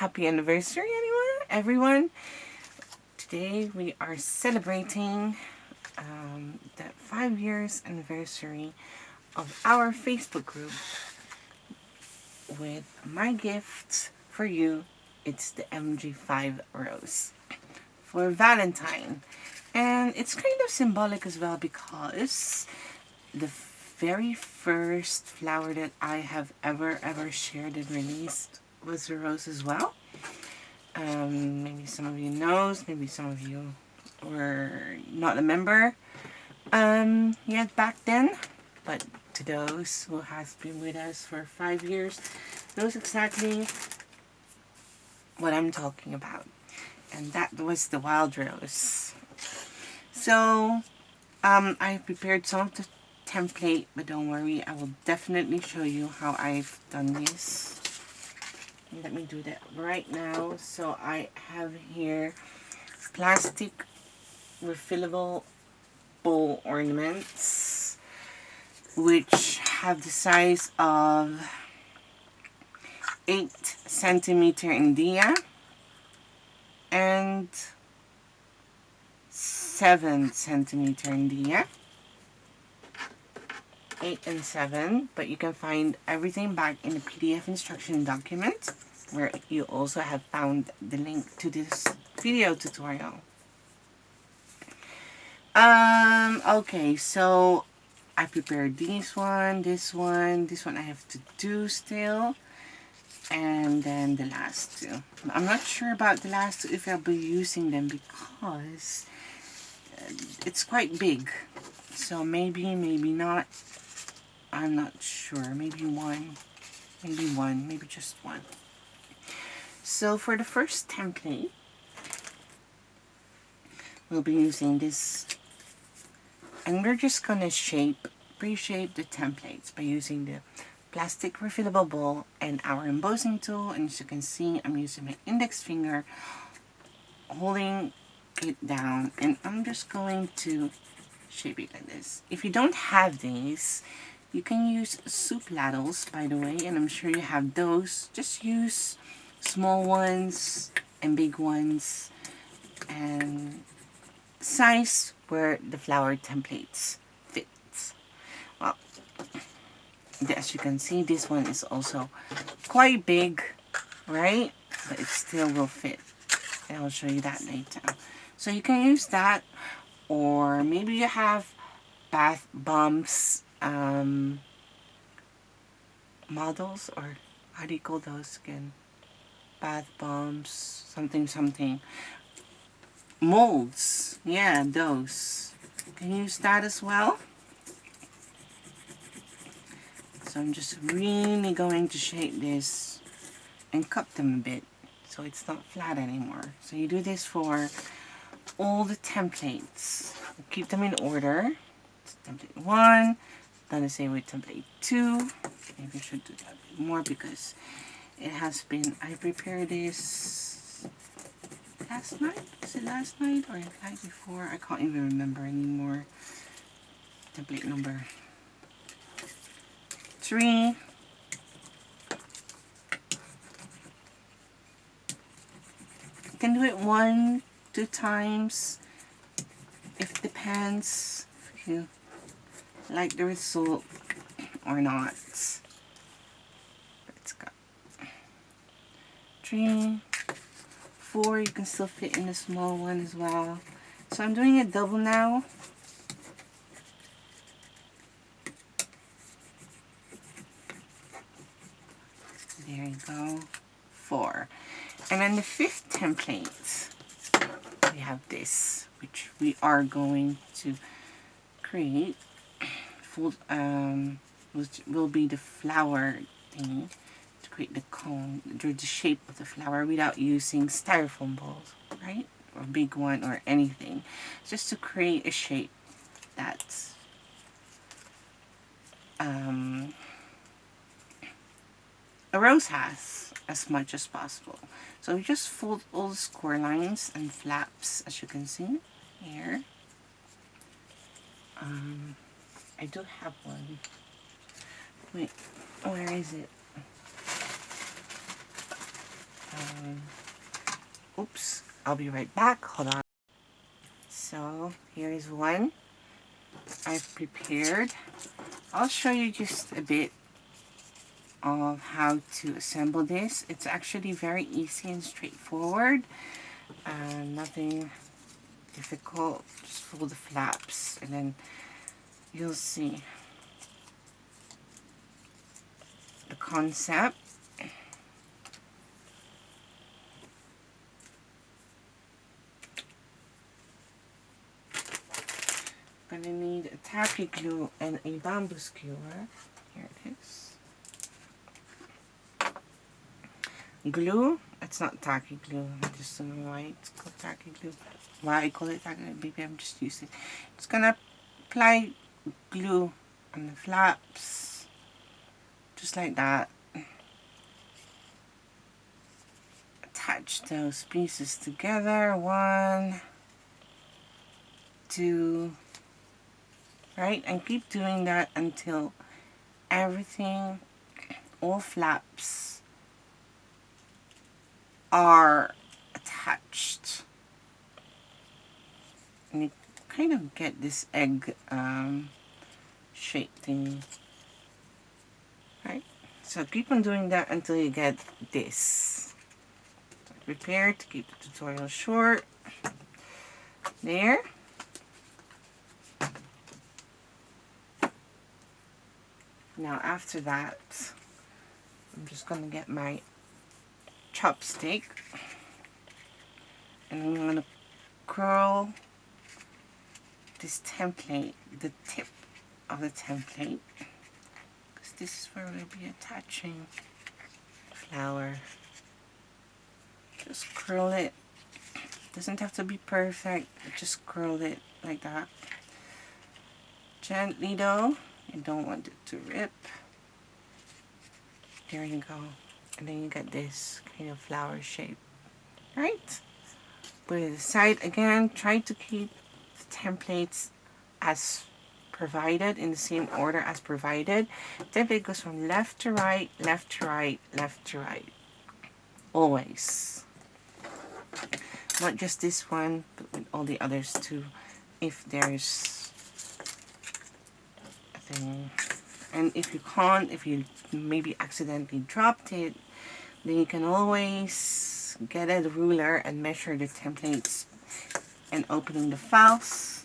Happy anniversary, everyone. Today we are celebrating the 5 years anniversary of our Facebook group with my gift for you. It's the MG5 rose for Valentine. And it's kind of symbolic as well because the very first flower that I have ever shared and released was a rose as well. Maybe some of you knows, maybe some of you were not a member yet back then, but to those who has been with us for 5 years knows exactly what I'm talking about. And that was the wild rose. So I prepared some of the template, but don't worry, I will definitely show you how I've done this. Let me do that right now. So I have here plastic refillable bowl ornaments, which have the size of 8 centimeter in dia and 7 centimeter in dia. 8 and 7, but you can find everything back in the PDF instruction document, where you also have found the link to this video tutorial. Okay, so I prepared this one I have to do still, and then the last two. I'm not sure about the last two if I'll be using them because it's quite big, so maybe not. I'm not sure. Maybe just one. So for the first template, we'll be using this, and we're just gonna pre-shape the templates by using the plastic refillable bowl and our embossing tool. And as you can see, I'm using my index finger, holding it down, and I'm just going to shape it like this. If you don't have these, you can use soup ladles, by the way, and I'm sure you have those. Just use small ones and big ones, and size where the flower templates fits. Well, as you can see, this one is also quite big, right? But it still will fit, and I'll show you that later. So you can use that, or maybe you have bath bombs models, or how do you call those again? Bath bombs, something. Molds, yeah, those. You can use that as well. So I'm just really going to shape this and cup them a bit so it's not flat anymore. So you do this for all the templates. Keep them in order. It's template 1. Done the same with template 2. Maybe I should do that a bit more because it has been, I prepared this last night. Is it last night or the night before? I can't even remember anymore. Template number 3. You can do it 1, 2 times. If it depends if you like the result or not. Let's go. 3, 4, you can still fit in a small one as well. So I'm doing it double now. There you go. 4. And then the 5th template, we have this, which we are going to create. Which will be the flower thingy to create the cone, the shape of the flower without using styrofoam balls, right? Or big one or anything. Just to create a shape that's a rose has as much as possible. So we just fold all the score lines and flaps, as you can see here. I do have one. Wait, where is it? Oops, I'll be right back. Hold on. So here is one I've prepared. I'll show you just a bit of how to assemble this. It's actually very easy and straightforward. Nothing difficult. Just fold the flaps and then you'll see the concept. Gonna need a tacky glue and a bamboo skewer. Here it is. Glue. It's not tacky glue. I just don't know why it's called tacky glue. Why I call it tacky glue? Maybe I'm just using it. It's gonna apply glue on the flaps, just like that. Attach those pieces together. 1, 2. Right, and keep doing that until everything, all flaps, are attached. And you kind of get this egg shape thing. Right, so keep on doing that until you get this. So prepare to keep the tutorial short. There. Now after that, I'm just going to get my chopstick and I'm going to curl this template, the tip of the template, because this is where we'll be attaching the flower. Just curl it. Doesn't have to be perfect, just curl it like that. Gently though. You don't want it to rip. There you go. And then you get this kind of flower shape. Right? Put it aside again. Try to keep the templates as provided, in the same order as provided. Template goes from left to right, left to right, left to right. Always. Not just this one, but with all the others too. If there's thing. And if you can't, if you maybe accidentally dropped it, then you can always get a ruler and measure the templates and opening the files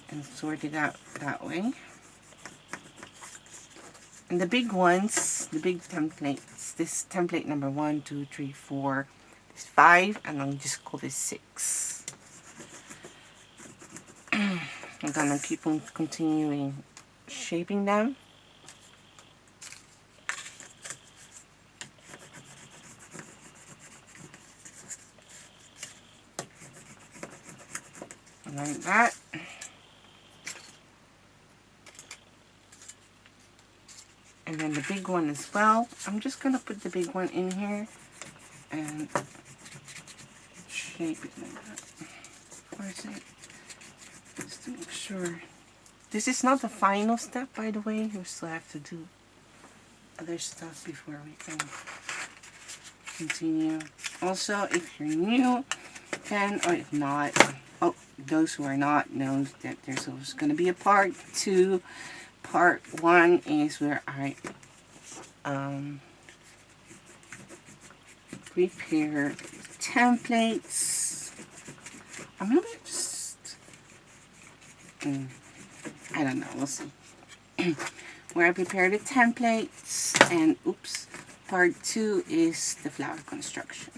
and sort it out that way. And the big ones, the big templates, this template number 1, 2, 3, 4, this 5, and I'll just call this 6. I'm gonna keep on continuing shaping them. Like that. And then the big one as well. I'm just gonna put the big one in here and shape it like that. Where is it? Just to make sure. This is not the final step, by the way. We still have to do other stuff before we can continue. Also, if you're new, then, or if not, oh, those who are not know that there's always going to be a part 2. Part 1 is where I prepare templates. I'm going to just, I don't know, we'll see. Where I prepare the templates, and oops, part 2 is the flower construction.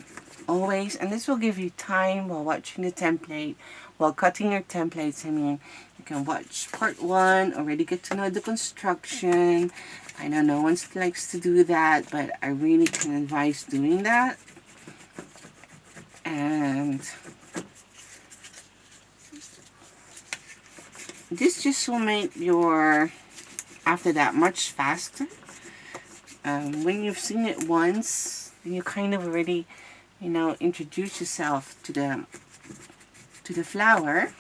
Always, and this will give you time while watching the template, while cutting your templates. I mean, you can watch part 1, already get to know the construction. I know no one likes to do that, but I really can advise doing that. And this just will make your, after that, much faster. When you've seen it once, you kind of already, you know, introduce yourself to the flower.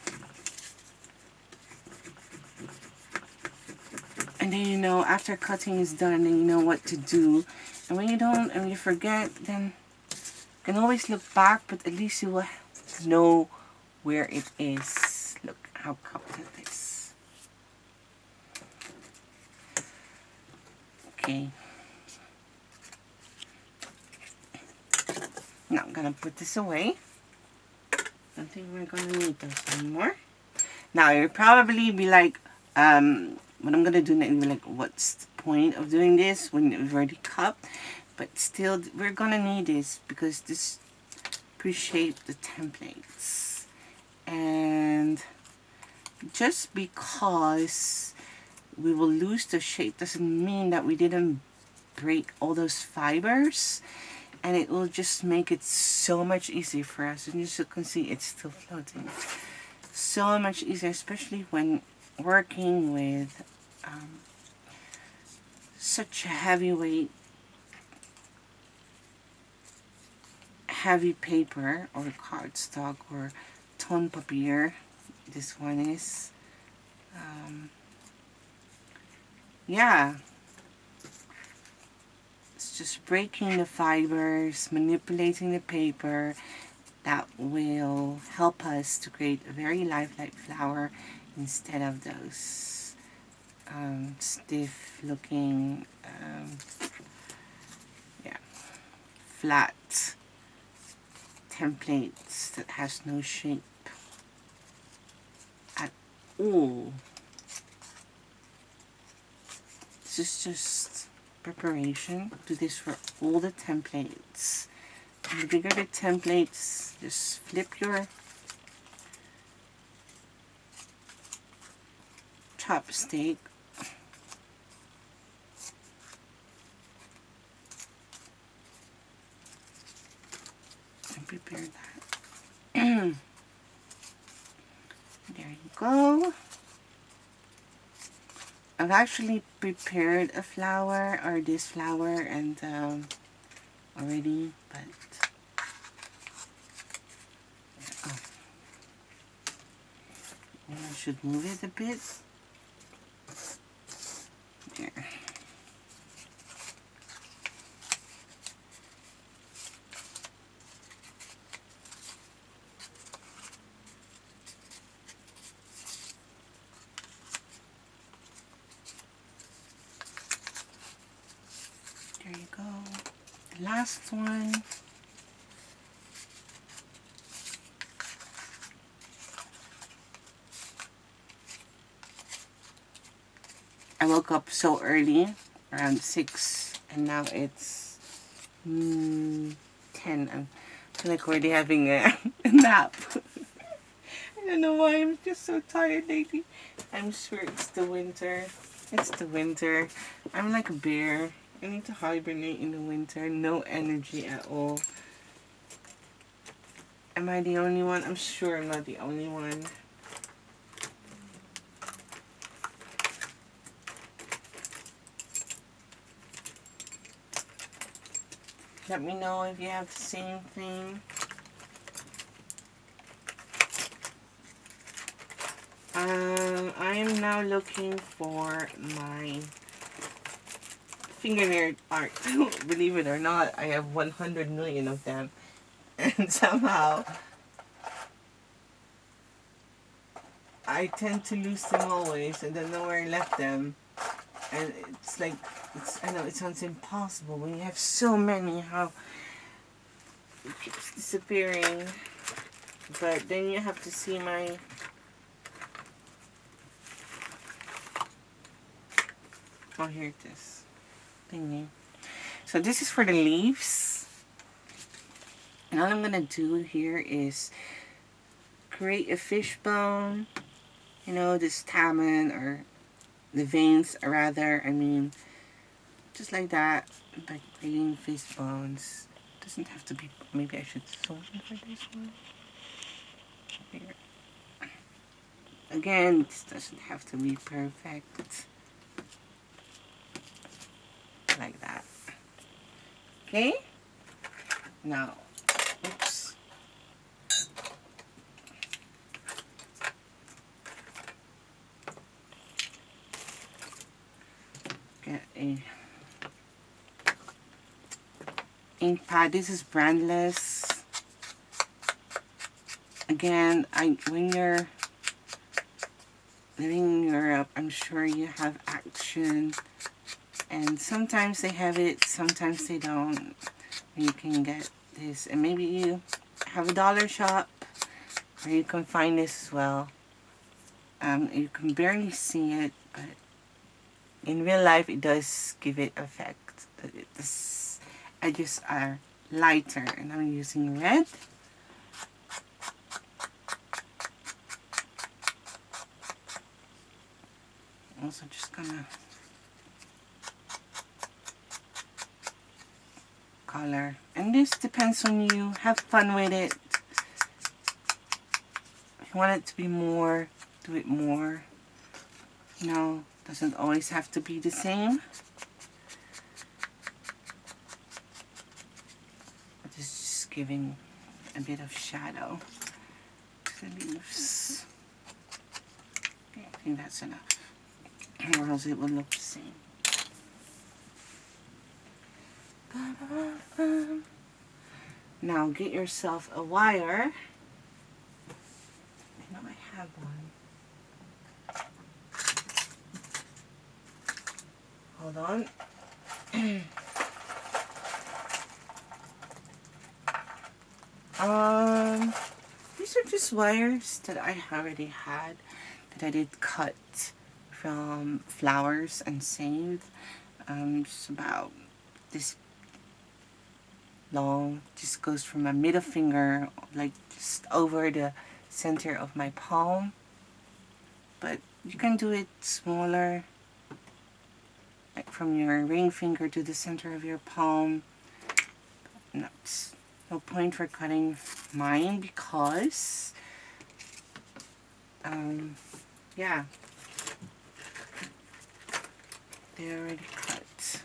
And then, you know, after cutting is done, then you know what to do. And when you don't, and you forget, then can always look back, but at least you will know where it is. Look how covered it is. Okay. Now I'm gonna put this away. I don't think we're gonna need those anymore. Now you'll probably be like, what I'm gonna do now, you'll be like, what's the point of doing this when you've already cut? But still, we're gonna need this because this pre-shape the templates. And just because we will lose the shape doesn't mean that we didn't break all those fibers, and it will just make it so much easier for us. And as you can see, it's still floating. So much easier, especially when working with such a heavyweight, heavy paper or cardstock or ton papier. This one is, yeah, it's just breaking the fibers, manipulating the paper. That will help us to create a very lifelike flower instead of those stiff looking, yeah, flat templates that has no shape at all. This is just preparation. Do this for all the templates. And the bigger the templates, just flip your chopstick and prepare that. There you go. I've actually prepared a flower, or this flower, and already, but oh, I should move it a bit. There. There you go. The last one. I woke up so early, around 6, and now it's 10. I feel like we're already having a nap. I don't know why, I'm just so tired lately. I'm sure it's the winter. It's the winter. I'm like a bear. I need to hibernate in the winter. No energy at all. Am I the only one? I'm sure I'm not the only one. Let me know if you have the same thing. I am now looking for my fingernail art. Believe it or not, I have 100 million of them. And somehow, I tend to lose them always and don't know where I left them. And it's like, I know it sounds impossible when you have so many, how it keeps disappearing. But then you have to see my... Oh, here it is. Thingy. So this is for the leaves. And all I'm going to do here is create a fishbone. You know, this stamen, or the veins, rather. I mean, just like that. By creating fishbones. Doesn't have to be... Maybe I should sew it for this one. Here. Again, this doesn't have to be perfect. Like that. Okay? Now, oops. Get a ink pad. This is brandless. Again, when you're living in Europe, I'm sure you have Action, and sometimes they have it, sometimes they don't. You can get this, and maybe you have a dollar shop where you can find this as well. You can barely see it, but in real life it does give it effect. The edges are lighter, and I'm using red. Also just gonna color, and this depends on you. Have fun with it. If you want it to be more, do it more. You know, doesn't always have to be the same. But it's just giving a bit of shadow to the leaves. Okay, I think that's enough, or else it will look the same. Now get yourself a wire. I know I have one. Hold on. These are just wires that I already had, that I did cut from flowers and saved. Just about this long. Just goes from my middle finger, like just over the center of my palm. But you can do it smaller, like from your ring finger to the center of your palm. No point for cutting mine because, yeah, they're already cut.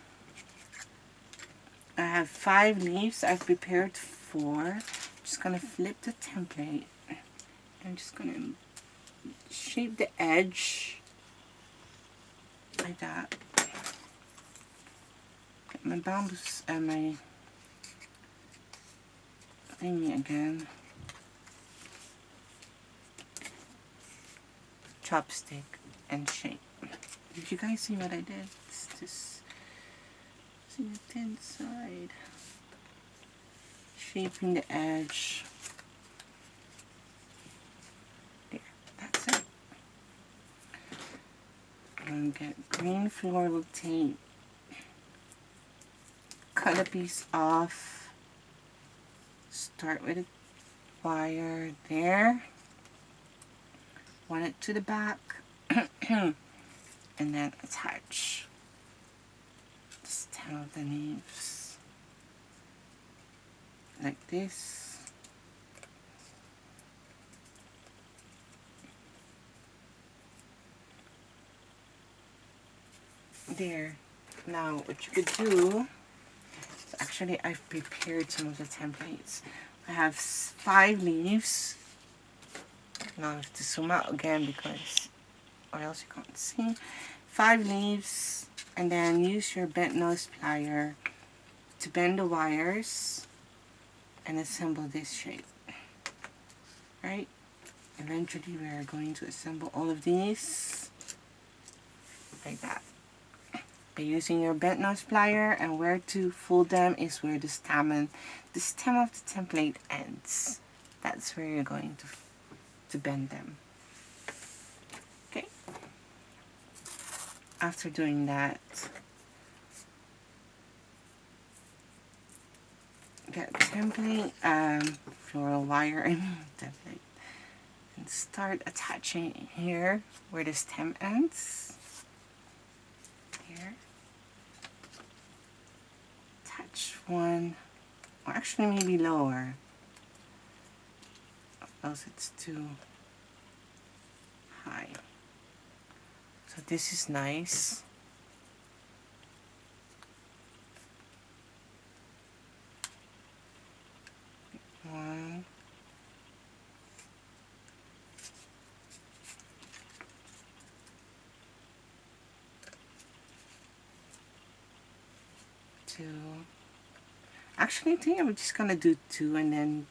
I have 5 leaves I've prepared for. I'm just gonna flip the template. I'm just gonna shape the edge like that. Get my bamboo and my thingy again. Chopstick and shape. Did you guys see what I did? It's just see the thin side. Shaping the edge. There, that's it. I'm gonna get green floral tape. Cut a piece off. Start with a wire there. Run it to the back. And then attach the stem of the leaves. Like this. There. Now what you could do, actually I've prepared some of the templates. I have 5 leaves. Now I have to zoom out again because, or else you can't see. 5 leaves, and then use your bent nose plier to bend the wires and assemble this shape. Right? Eventually we are going to assemble all of these like that. By using your bent nose plier, and where to fold them is where the stem of the template ends. That's where you're going to bend them. Okay. After doing that, get template, floral wire and template, and start attaching here where the stem ends. Here. Attach one, or actually maybe lower, else it's too high. So this is nice. One. 2. Actually, I think I'm just gonna do 2 and then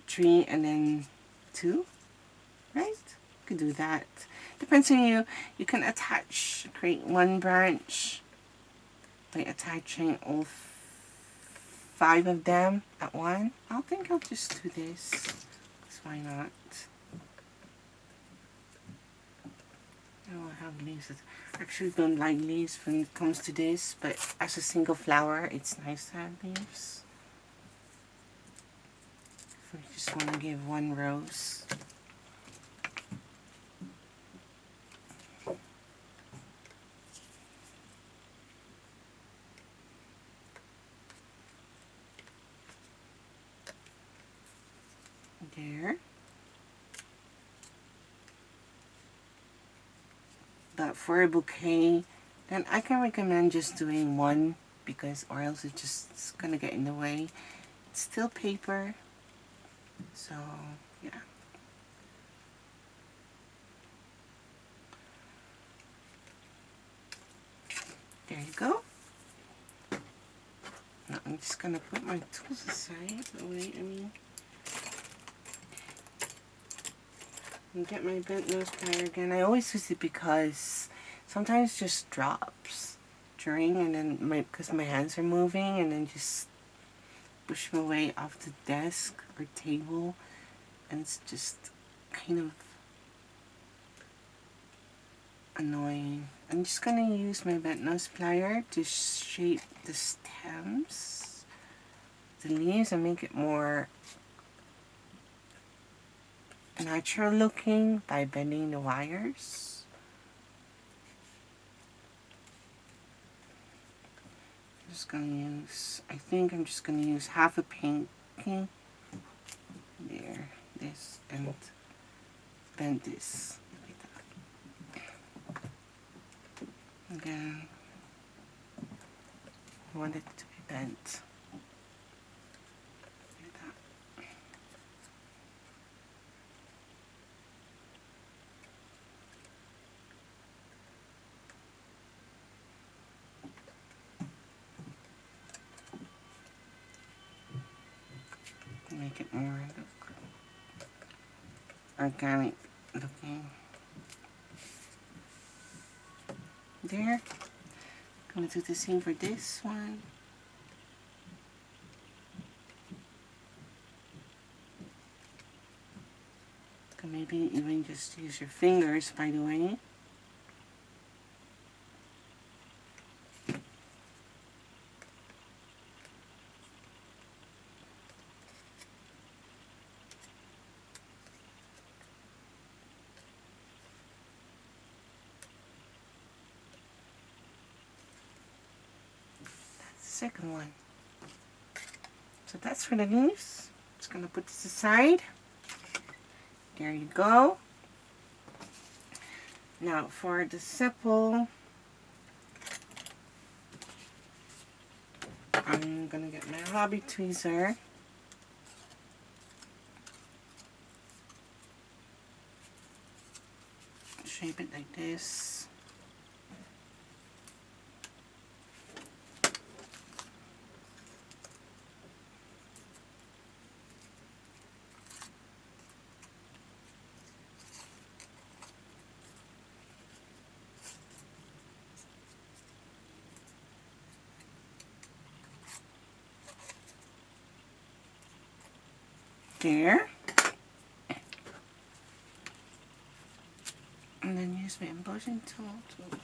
3 and then 2, right? You could do that. Depends on you. You can create one branch by attaching all 5 of them at one. I think I'll just do this. 'Cause why not? I don't have leaves. I actually don't like leaves when it comes to this, but as a single flower, it's nice to have leaves. If we just want to give one rose. There. But for a bouquet, then I can recommend just doing one, because or else it's gonna get in the way. It's still paper, so yeah. There you go. Now I'm just gonna put my tools aside. Oh wait, and get my bent nose plier again. I always use it because sometimes it just drops during, and then because my hands are moving, and then just push my way off the desk or table, and it's just kind of annoying. I'm just gonna use my bent nose plier to shape the stems, the leaves, and make it more natural looking by bending the wires. I think I'm just gonna use half a pink there, this, and bend this like that. Again, I want it to be bent like that. Make it more organic looking. There. I'm going to do the same for this one. You can maybe even just use your fingers, by the way. Second one. So that's for the leaves. Just gonna put this aside. There you go. Now for the sepal, I'm gonna get my hobby tweezer. Shape it like this. There. And then use my embossing tool to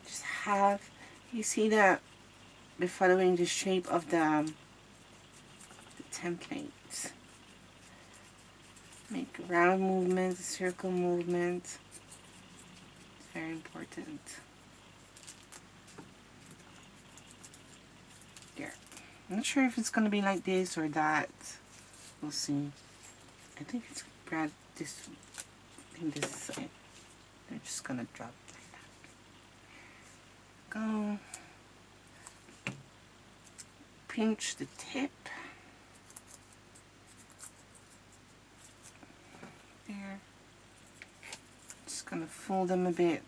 just have, you see that we're following the shape of the template. Make a round movement, a circle movement. It's very important. There. I'm not sure if it's gonna be like this or that. We'll see. I think it's grab this. I think this is it. They're just gonna drop like that. Go. Pinch the tip. There. Just gonna fold them a bit.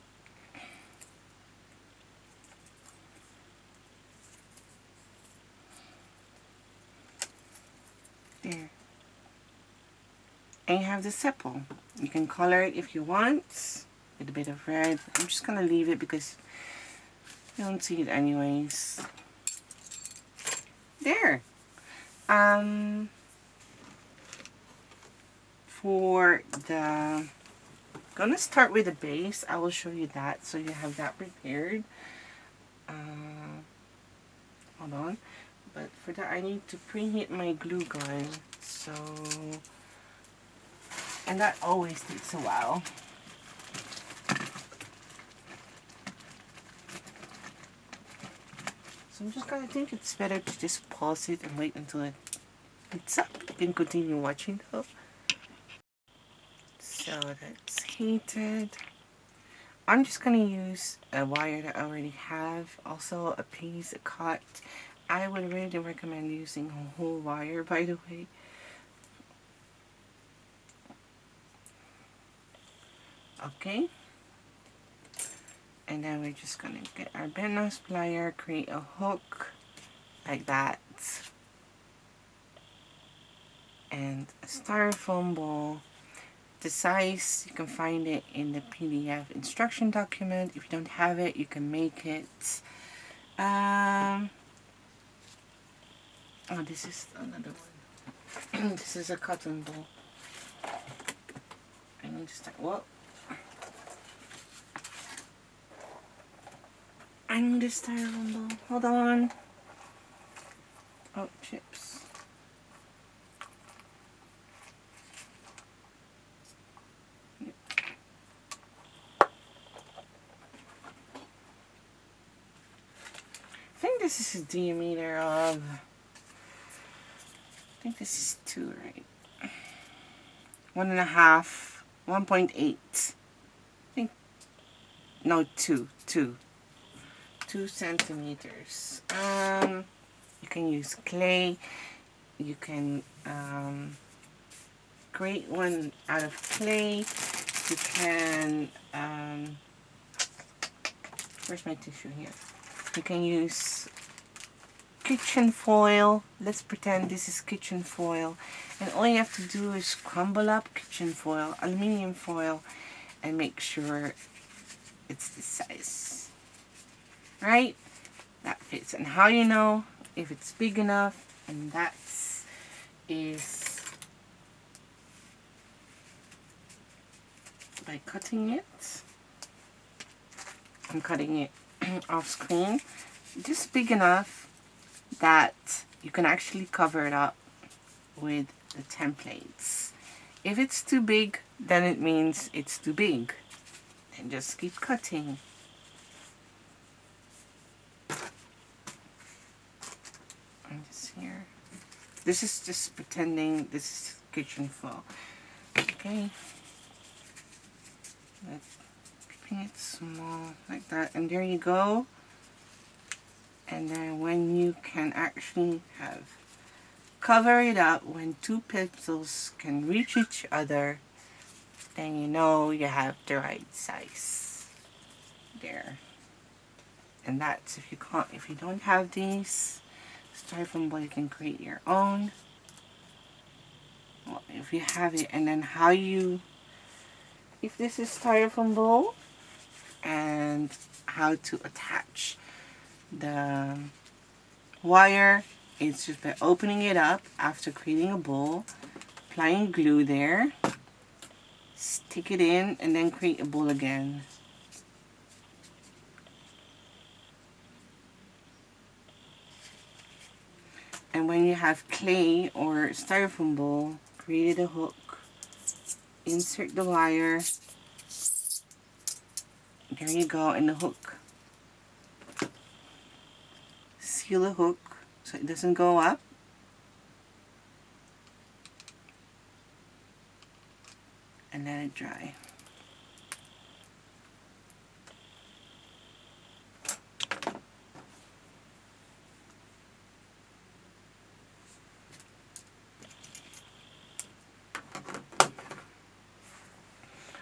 There. And you have the sepal. You can color it if you want with a bit of red. I'm just gonna leave it because you don't see it anyways. There. For the, gonna start with the base. I will show you that so you have that prepared. Hold on. But for that I need to preheat my glue gun. So, and that always takes a while. So I'm just gonna think it's better to just pause it and wait until it heats up. You can continue watching though. So that's heated. I'm just gonna use a wire that I already have. Also a piece, a cut. I would really recommend using a whole wire, by the way. Okay. And then we're just gonna get our bent nose plier, create a hook like that. And a styrofoam ball. The size, you can find it in the PDF instruction document. If you don't have it, you can make it. Oh, this is another one. This is a cotton ball. I need to start. Whoa. I need a styrofoam ball. Hold on. Oh, chips. I think this is a diameter of, I think this is 2, right? 1.5, 1.8. I think, no, 2 centimeters. You can use clay. You can create one out of clay. You can, where's my tissue here? You can use kitchen foil. Let's pretend this is kitchen foil. And all you have to do is crumble up kitchen foil, aluminum foil, and make sure it's this size. Right? That fits. And how you know if it's big enough, and that is by cutting it. I'm cutting it off screen. Just big enough that you can actually cover it up with the templates. If it's too big, then it means it's too big. And just keep cutting. And this here. This is just pretending this is kitchen foil. Okay. Let's keeping it small like that. And there you go. And then when you can actually have cover it up, when two pencils can reach each other, then you know you have the right size. There. And that's if you don't have these styrofoam ball, you can create your own. Well, if you have it, and then how you, if this is styrofoam bowl, and how to attach the wire, it's just by opening it up after creating a bowl, applying glue there, stick it in, and then create a bowl again. And when you have clay or styrofoam bowl, create a hook, insert the wire, there you go, and the hook. Seal the hook so it doesn't go up. And let it dry.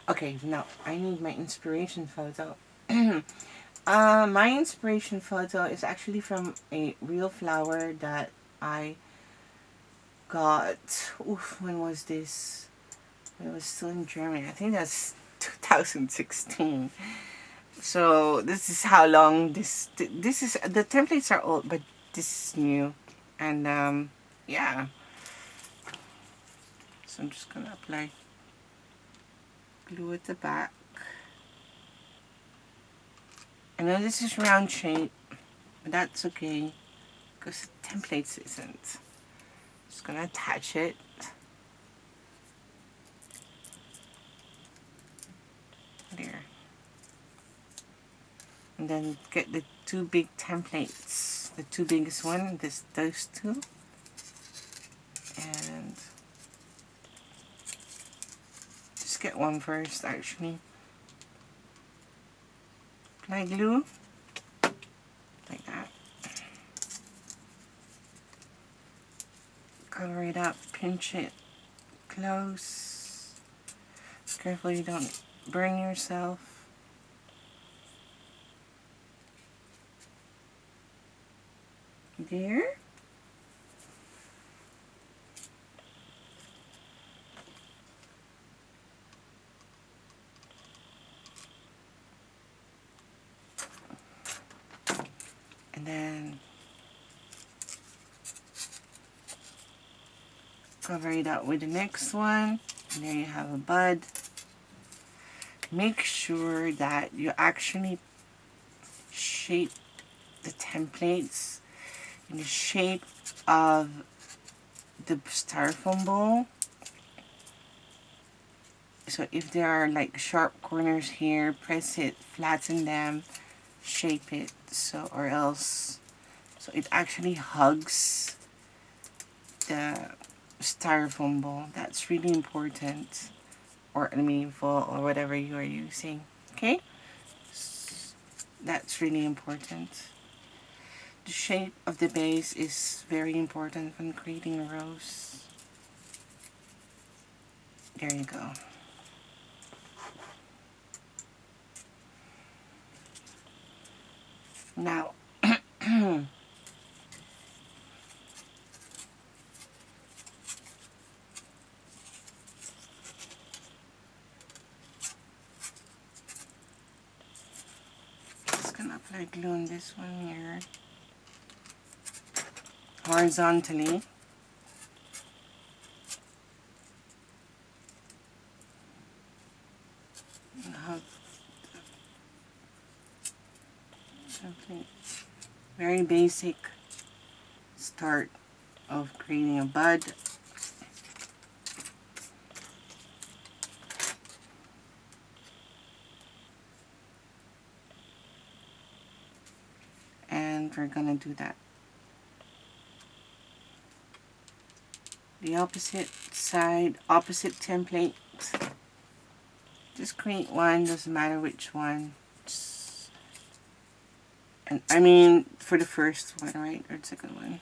Okay, now I need my inspiration photo. My inspiration photo is actually from a real flower that I got, oof, when was this? When I was still in Germany. I think that's 2016. So this is how long this is. The templates are old, but this is new, and yeah. So I'm just gonna apply glue at the back. I know this is round shape, but that's okay because the templates isn't. Just gonna attach it. There. And then get the two big templates. The two biggest one, those two. And just get one first actually. Apply glue. Like that. Cover it up, pinch it close. Careful you don't burn yourself. There. And then cover it up with the next one. And there you have a bud. Make sure that you actually shape the templates in the shape of the styrofoam bowl. So if there are like sharp corners here, press it, flatten them, shape it, so or else so it actually hugs the styrofoam bowl. That's really important, or aluminum foil or whatever you are using. Okay, that's really important. The shape of the base is very important when creating a rose. There you go. Now, just gonna apply glue on this one here, horizontally. Have something very basic start of creating a bud. And we're gonna do that. The opposite side, opposite template. Just create one, doesn't matter which one. And I mean for the first one, right? Or the second one.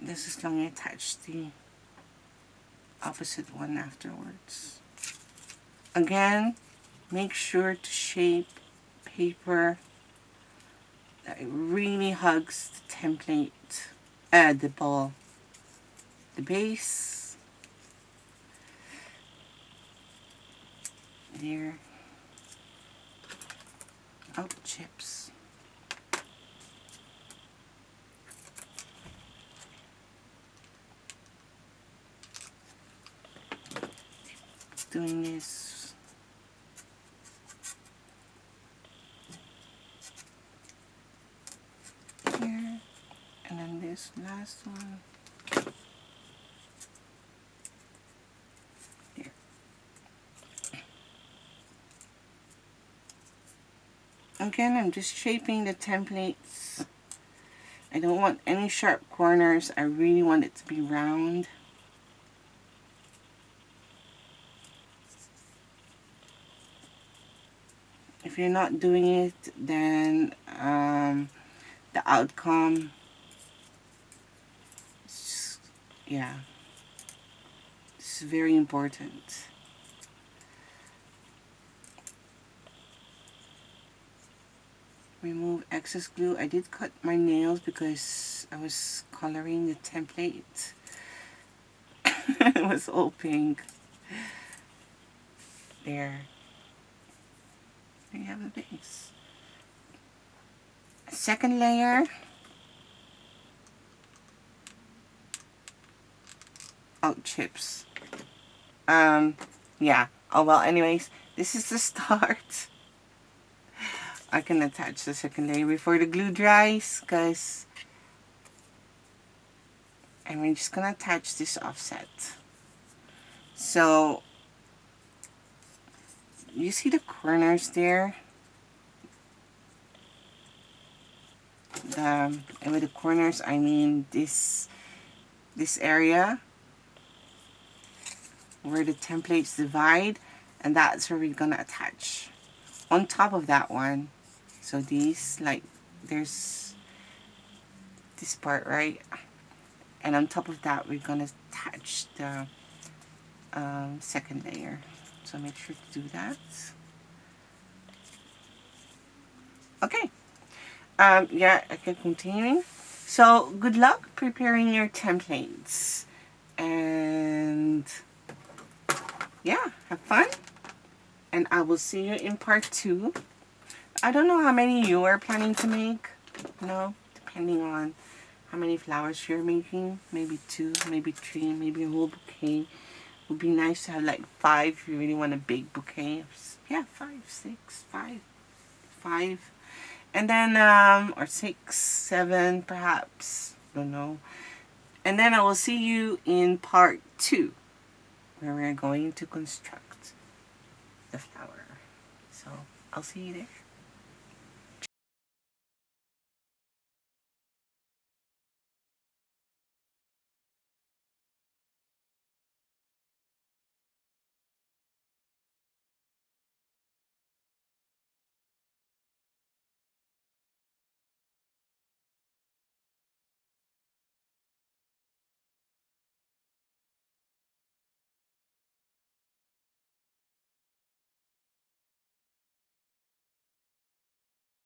This is going to attach the opposite one afterwards. Again, make sure to shape paper that it really hugs the template, the ball, the base. There. Oh, chips. Doing this. Here. And then this last one. Here. Again, I'm just shaping the templates. I don't want any sharp corners. I really want it to be round. If you're not doing it, then the outcome, yeah, it's very important. remove excess glue. I did cut my nails because I was coloring the template. It was all pink. There you have the base. Second layer. Oh, chips. Yeah. Oh well, anyways, this is the start. I can attach the second layer before the glue dries, guys. And we're just gonna attach this offset. So you see the corners there? And with the corners, I mean this area where the templates divide, and that's where we're gonna attach. On top of that one, so these, like, there's this part, right? And on top of that, we're gonna attach the second layer. So make sure to do that. Okay. Yeah, okay, continuing. So good luck preparing your templates. And yeah, have fun. And I will see you in part 2. I don't know how many you are planning to make. No, depending on how many flowers you're making. Maybe 2, maybe 3, maybe a whole bouquet. It would be nice to have like 5 if you really want a big bouquet. Yeah, 5, 6, 5. 5. And then, or 6, 7 perhaps. Don't know. And then I will see you in part 2, where we're going to construct the flower. So I'll see you there.